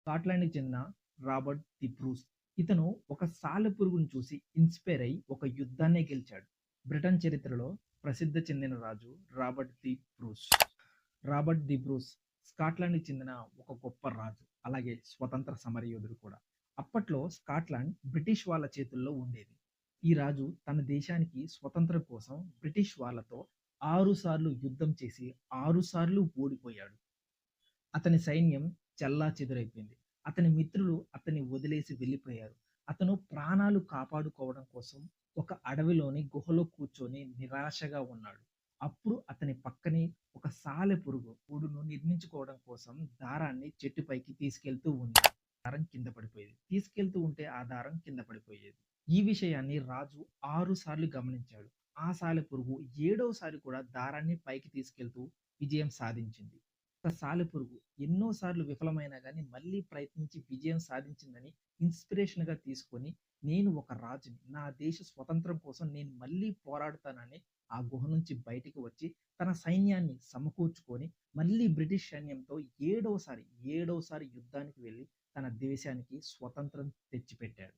స్కాట్లాండ్‌కి చెందిన Robert the Bruce. ఇతను ఒక సాలెపురుగును చూసి ఇన్‌స్పైర్ అయ్యి ఒక యుద్ధాన్నే గెలిచాడు. బ్రిటన్ చరిత్రలో ప్రసిద్ధి చెందిన రాజు Robert the Bruce. Robert the Bruce స్కాట్లాండ్‌కి చెందిన ఒక గొప్ప రాజు. అలాగే స్వతంత్ర సమరయోధుడు కూడా. అప్పట్లో స్కాట్లాండ్ బ్రిటిష్ వాళ్ళ చేతుల్లో ఉండేది. ఈ రాజు తన దేశానికి స్వతంత్రం కోసం బ్రిటిష్ వాళ్ళతో 6 సార్లు యుద్ధం చేసి 6 సార్లు ఓడిపోయాడు. అతని సైన్యం చెల్లాచెదురైపోయింది. అతని మిత్రులు అతన్ని వదిలేసి వెళ్ళిపోయారు. అతను ప్రాణాలు కాపాడుకోవడం కోసం ఒక అడవిలోని గుహలో కూర్చొని నిరాశగా ఉన్నాడు. అప్పుడు అతని పక్కనే ఒక సాలెపురుగు గూడును నిర్మించుకోవడం కోసం దారాన్ని చెట్టు పైకి తీసుకెళ్తూ ఉంది. దారం కింద పడిపోయేది. తీసుకెళ్తూ ఉంటే ఆ దారం కింద పడిపోయేది. ఈ విషయాన్ని రాజు 6 సార్లు గమనించాడు. ఆ సాలెపురుగు ఏడవసారి కూడా దారాన్ని పైకి తీసుకెళ్తూ విజయం సాధించింది. ఒక సాలెపురుగు ఎన్నో సార్లు విఫలమైనా గానీ మళ్ళీ ప్రయత్నించి విజయం సాధించిందని ఇన్స్పిరేషన్‌గా తీసుకొని, నేను ఒక రాజుని. నా దేశ స్వతంత్రం కోసం నేను మళ్ళీ పోరాడుతానని ఆ గుహ నుంచి బయటికి వచ్చి, తన సైన్యాన్ని సమకూర్చుకొని, మళ్ళీ బ్రిటిష్ సైన్యంతో ఏడవసారి యుద్ధానికి వెళ్లి, తన దేశానికి స్వతంత్రం తెచ్చిపెట్టాడు.